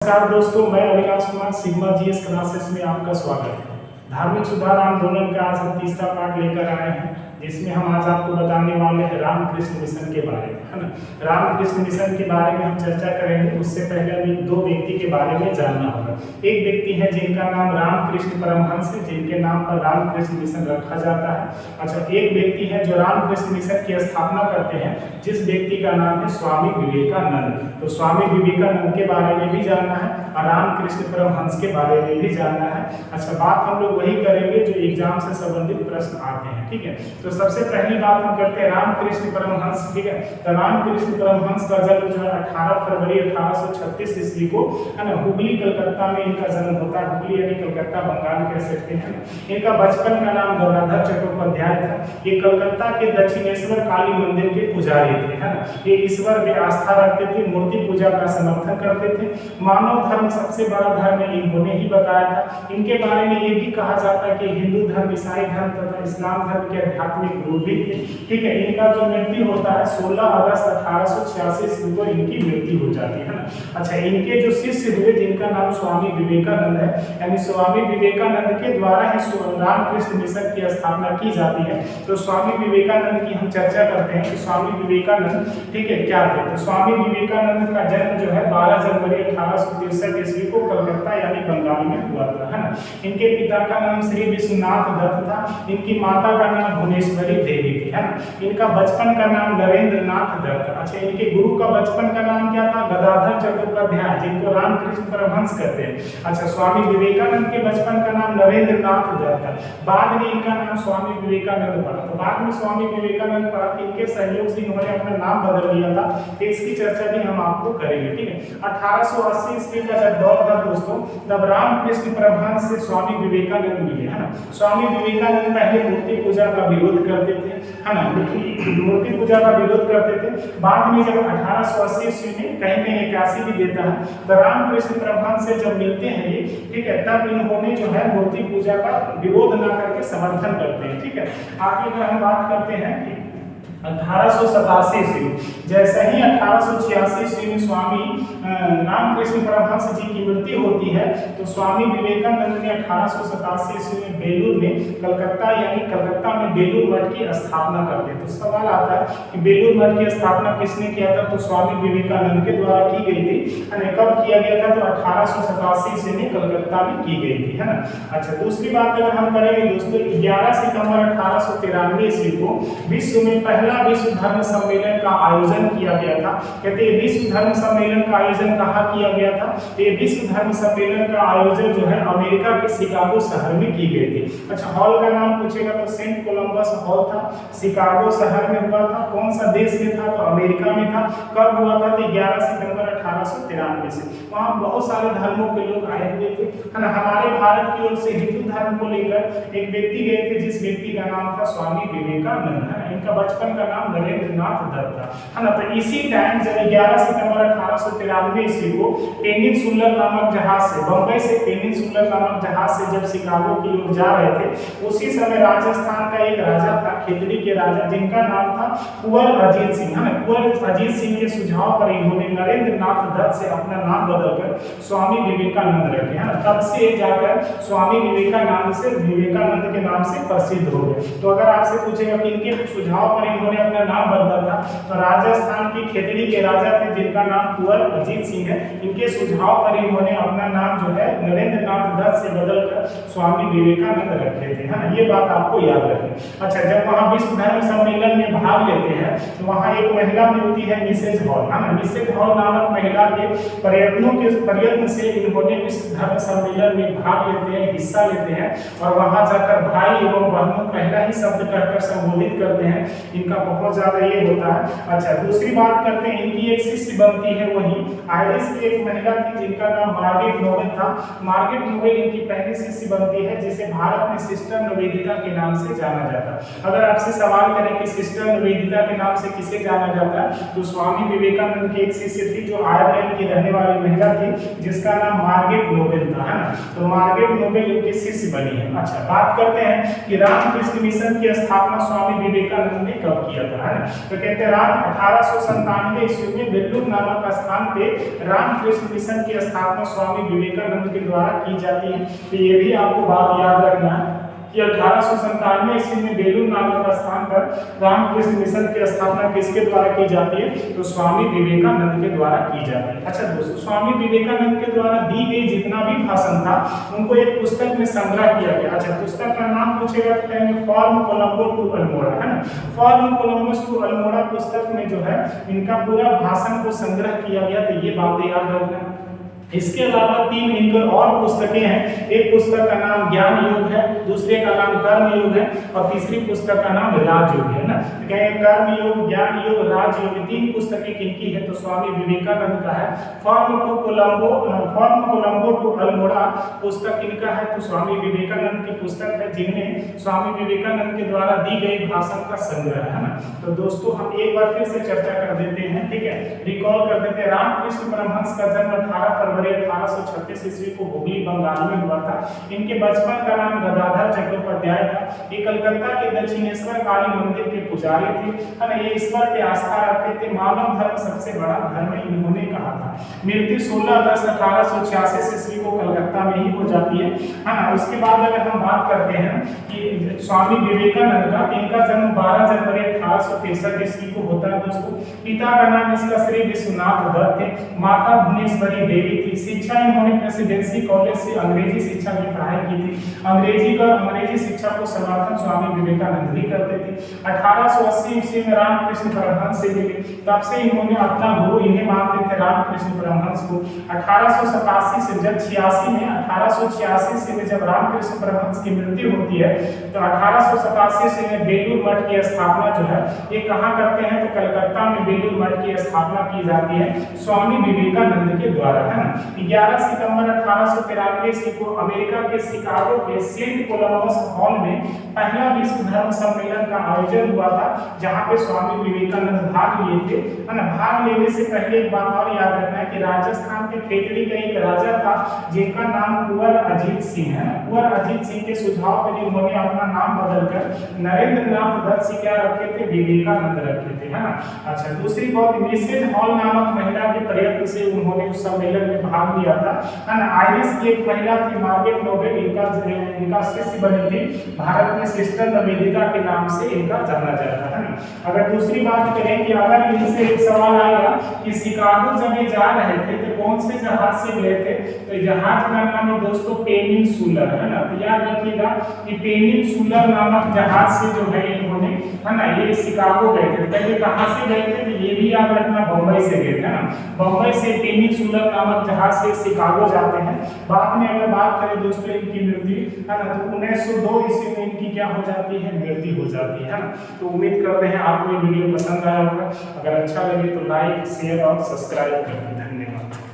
नमस्कार दोस्तों, मैं Avinash Kumar sigma GS classes में आपका स्वागत है। धार्मिक सुधार आंदोलन का आज हम तीसरा पार्ट लेकर आए हैं, जिसमें हम आज आपको बताने वाले हैं रामकृष्ण मिशन के बारे में, है ना। रामकृष्ण मिशन के बारे में हम चर्चा करेंगे। उससे पहले हमें दो व्यक्ति के बारे में जानना होगा। एक व्यक्ति है जिनका नाम रामकृष्ण परमहंस है, जिनके नाम पर रामकृष्ण मिशन रखा जाता है। अच्छा, एक व्यक्ति है जो रामकृष्ण मिशन की स्थापना करते हैं, जिस व्यक्ति का नाम है स्वामी विवेकानंद। तो स्वामी विवेकानंद के बारे में भी जानना है और रामकृष्ण परमहंस के बारे में भी जानना है। अच्छा, बात हम लोग वही करेंगे जो एग्जाम से संबंधित प्रश्न आते हैं, ठीक है। तो सबसे पहली बात हम करते हैं रामकृष्ण परमहंस, ठीक है। तो रामकृष्ण परमहंस का जन्म जो है 18 फरवरी 1836 ईस्वी को, है ना, हुगली कलकत्ता में इनका जन्म होता है। हुगली यानी कलकत्ता, बंगाल कह सकते हैं। इनका बचपन का नाम गदाधर चट्टोपाध्याय था। ये कलकत्ता के दक्षिणेश्वर काली मंदिर के पुजारी थे, है ना। ये ईश्वर में आस्था रखते थे, मूर्ति पूजा का समर्थन करते थे। मानव धर्म सबसे बड़ा धर्म है, इन्होंने ही बताया था। इनके बारे में ये भी कहा जाता है कि हिंदू धर्म, ईसाई धर्म तथा इस्लाम धर्म के आध्यात्मिक गुरु भी थे, ठीक है। इनका जो मृत्यु होता है 16 अगस्त 1886 ईस्वी को इनकी मृत्यु हो जाती है ना। अच्छा, इनके जो शिष्य हुए जिनका नाम स्वामी विवेकानंद है, यानी स्वामी विवेकानंद के द्वारा ही रामकृष्ण मिशन की स्थापना की जाती है। तो स्वामी विवेकानंद की हम चर्चा करते हैं कि स्वामी विवेकानंद, ठीक है, क्या थे। तो स्वामी विवेकानंद का जन्म जो है 12 जनवरी 1863 ईस्वी को कलकत्ता यानी बंगाल में हुआ था, है ना। इनके पिता का नाम श्री विश्वनाथ दत्त था। इनकी माता का नाम भुवनेश्वरी देवी थी, है ना। इनका बचपन का नाम नरेंद्र नाथ दत्त। अच्छा, इनके गुरु का बचपन का नाम क्या था? गदाधर चट्टोपाध्याय, जिनको रामकृष्ण परमहंस कहते हैं। अच्छा, स्वामी विवेकानंद के बचपन का नाम नरेंद्र नाथ दत्त। बाद में इनका नाम स्वामी विवेकानंद पड़ा। तो बाद में स्वामी विवेकानंद पड़ा, इनके सहयोग से इन्होंने अपना नाम बदल लिया था। तो इसकी चर्चा भी हम आपको करेंगे, ठीक है। 1880 ईस्वी का जब दौर था दोस्तों, तब रामकृष्ण परमहंस से स्वामी विवेकानंद मिले, है ना। स्वामी विवेकानंद पहले मूर्ति पूजा का विरोध करते थे, है ना, मूर्ति पूजा का विरोध करते थे। बाद में जब 1880 ईस्वी में कहीं कहीं 81 भी देता है, तो रामकृष्ण परमहंस से जब मिलते हैं ये, ठीक है, तब इन्होंने जो है मूर्ति पूजा का विरोध न करके समर्थन करते हैं, ठीक है। आगे अगर हम बात करते हैं 1887 ईस्वी, जैसे ही 1886 ईस्वी में स्वामी रामकृष्ण परमहंस जी की मृत्यु होती है, तो स्वामी विवेकानंद ने 1887 ईस्वी में बेलूर में कलकत्ता यानी कलकत्ता में बेलूर मठ की स्थापना करते हैं। तो सवाल आता है कि बेलूर मठ की स्थापना किसने किया था? तो स्वामी विवेकानंद के द्वारा की गई थी। कब किया गया था? तो 1887 ईस्वी में कलकत्ता में की गई थी, है ना। अच्छा, दूसरी बात अगर हम करेंगे दोस्तों, 11 सितंबर 1893 ईस्वी को विश्व में पहला विश्व धर्म सम्मेलन का आयोजन किया गया था। कहते हैं विश्व धर्म सम्मेलन का आयोजन कहाँ किया गया था? तो ये विश्व धर्म सम्मेलन का आयोजन जो है अमेरिका के शिकागो शहर में की गई थी। अच्छा, हॉल का नाम पूछेगा तो सेंट कोलंबस हॉल था, शिकागो शहर में हुआ था। कौन सा देश में था? तो अमेरिका में था। कब हुआ था? तो 11 सितंबर 1893 से। वहाँ बहुत सारे धर्मों के लोग आए हुए थे, है ना। हमारे भारत की ओर से हिंदू धर्म को लेकर एक व्यक्ति गए थे, जिस व्यक्ति का नाम था स्वामी विवेकानंद, है ना। इनका बचपन का नाम नरेंद्र नाथ दत्त था, है ना। तो इसी टाइम जब 11 सितंबर 1893 ईस्वी को पेनिनसुलर नामक जहाज से, बंबई से पेनिनसुलर नामक जहाज से जब शिकागो की ओर जा रहे थे, उसी समय राजस्थान का एक राजा था, खेतड़ी के राजा, जिनका नाम था कुंवर अजीत सिंह, है ना। कुंवर अजीत सिंह के सुझाव पर इन्होंने नरेंद्र नाथ दत्त से अपना नाम बदलकर स्वामी विवेकानंद रखे, है ना। तब से जाकर स्वामी विवेकानंद से विवेकानंद के नाम से प्रसिद्ध हो गए। तो अगर आपसे पूछेगा कि इनके सुझाव पर इन्होंने अपना नाम बदला था, तो राजस्थान की खेतड़ी के राजा थे, जिनका नाम कुंवर अजीत सिंह है। इनके सुझाव पर इन्होंने अपना नाम जो है नरेंद्र नाथ दत्त से बदलकर स्वामी विवेकानंद रखे थे, है ना। ये बात आपको याद रखें। अच्छा, जब वहाँ विश्व धर्म सम्मेलन में भाग लेते हैं, तो वहाँ एक महिला मिलती है मिसेज हॉल, है ना। मिसेज हॉल नामक महिला के प्रयत्न से इन्होंने विश्व धर्म सम्मेलन में भाग लेते हैं, हिस्सा लेते हैं, और वहाँ जाकर भाई एवं बहनों पहला ही शब्द कहकर संबोधित करते हैं। इनका बहुत ज्यादा ये होता है। अच्छा, दूसरी बात करते हैं, इनकी एक शिष्य बनती है वही आयरिश की एक महिला थी, जिनका नाम मार्गरेट नोबेल था। मार्गरेट नोबेल इनकी पहली शिष्य बनती है, जिसे भारत में सिस्टर निवेदिता के नाम से जाना जाता है। अगर आपसे सवाल करें कि सिस्टर निवेदिता के नाम से किसे जाना जाता है, तो स्वामी विवेकानंद की एक शिष्य थी, जो आयरलैंड की रहने वाली महिला थी, जिसका नाम मार्गरेट नोबेल था, है ना। तो मार्गरेट नोबेल इनकी शिष्य बनी है। अच्छा, बात करते हैं कि रामकृष्ण मिशन की स्थापना स्वामी विवेकानंद ने कब किया था, है ना। तो कहते हैं 18 1897 ईस्वी में बेल्लूर नामक स्थान पे रामकृष्ण मिशन की स्थापना स्वामी विवेकानंद के द्वारा की जाती है। तो ये भी आपको बात याद रखना है कि 1897 ईस्वी में बेलूर नामक स्थान पर रामकृष्ण मिशन की स्थापना किसके द्वारा की जाती है? तो स्वामी विवेकानंद के द्वारा की जाती है। अच्छा दोस्तों, स्वामी विवेकानंद के द्वारा दी गई जितना भी भाषण था उनको एक पुस्तक में संग्रह किया गया। अच्छा, पुस्तक का नाम पूछेगा तो कहेंगे फॉर्म कोलंबो टू अल्मोड़ा, है ना। फॉर्म कोलंबस टू अल्मोड़ा पुस्तक में जो है इनका पूरा भाषण को संग्रह किया गया। तो ये बातें याद रखना। इसके अलावा 3 इनके और पुस्तकें हैं। एक पुस्तक का नाम ज्ञान योग है, दूसरे का नाम कर्म योग है और तीसरी पुस्तक का नाम राजयोग है ना। कर्म योग, ज्ञान योग, राजयोग, 3 पुस्तकें किनकी है? तो स्वामी विवेकानंद का है। फॉर्म कोलंबो टू अल्मोड़ा पुस्तक इनका है, तो स्वामी विवेकानंद की पुस्तक है जिनमें स्वामी विवेकानंद के द्वारा दी गई भाषण का संग्रह है ना। तो दोस्तों हम एक बार फिर से चर्चा कर देते हैं, ठीक है, रिकॉल कर देते हैं। रामकृष्ण परमहंस का जन्म 18 फरवरी 1836 ईस्वी को हुगली बंगाल में हुआ था। इनके बचपन का नाम गदाधर चट्टोपाध्याय था। ये कलकत्ता के दक्षिणेश्वर काली मंदिर के पुजारी थे, है ना। ये ईश्वर पे आस्था रखते थे। मानव धर्म सबसे बड़ा धर्म इन्होंने कहा था। मृत्यु 16 अगस्त 1886 ईस्वी को कलकत्ता में ही हो जाती है ना। उसके बाद अगर हम बात करते हैं कि स्वामी विवेकानंद का, इनका जन्म 12 जनवरी 1863 ईस्वी को होता है दोस्तों। पिता का नाम इसका श्री विश्वनाथ दत्त थे, माता भुवनेश्वरी देवी थी। शिक्षा इन्होंने प्रेसिडेंसी कॉलेज से अंग्रेजी शिक्षा की पढ़ाई की थी। अंग्रेजी शिक्षा को समर्थन स्वामी विवेकानंद भी करते थे। 1880 ईस्वी में रामकृष्ण परमहंस से मिले, तब से इन्होंने अपना गुरु इन्हें मानते थे, रामकृष्ण परमहंस को। 1887 से जब 1886 से जब रामकृष्ण परमहंस की मृत्यु होती है तो 1887 से बेलूर मठ की स्थापना जो है ये कहाँ करते हैं? तो कलकत्ता में बेलूर मठ की स्थापना की जाती है स्वामी विवेकानंद के द्वारा, है ना। 11 सितंबर 1893 ईस्वी को अमेरिका के शिकागो के सेंट कोलंबस हॉल में पहला विश्व धर्म सम्मेलन का आयोजन हुआ था, जहां पे स्वामी विवेकानंद भाग लिए थे, है ना। भाग लेने से पहले एक बात और याद रखना है कि राजस्थान के खेतड़ी का एक राजा था जिनका नाम कुंवर अजीत सिंह है। कुंवर अजीत सिंह के सुझाव पर उन्होंने अपना नाम बदलकर नरेंद्र नाथ दत्त से क्या रखे थे? विवेकानंद रखे थे, है ना। अच्छा, दूसरी बात, मिसेज हॉल नामक महिला के प्रयत्न से उन्होंने उस सम्मेलन में भाग लिया था, है ना। आयरिश की एक महिला थी मार्गरेट नोबेल, इनका शिष्य बनी थी। भारत में सिस्टर निवेदिता के नाम से इनका जाना जाता है ना। अगर दूसरी बात करें कि अगर इनसे एक सवाल आएगा कि शिकागो जब ये जा रहे थे तो कौन से जहाज से गए थे? तो जहाज का नाम है दोस्तों पेनिनसुलर, है ना। तो याद रखिएगा कि पेनिनसुलर नामक जहाज से जो है इन्होंने, है ना, ये शिकागो गए थे। पहले कहाँ से गए थे? तो ये भी याद रखना, बम्बई से गए थे ना। बम्बई से पेनिनसुलर नामक जहाज से शिकागो जाते हैं। बाद में अगर बात करें दोस्तों इनकी मृत्यु, है ना, तो 1902 ईस्वी में इनकी क्या हो जाती है? मृत्यु हो जाती है ना। तो उम्मीद करते हैं आपको ये वीडियो पसंद आया होगा। अगर अच्छा लगे तो लाइक, शेयर और सब्सक्राइब करें। धन्यवाद।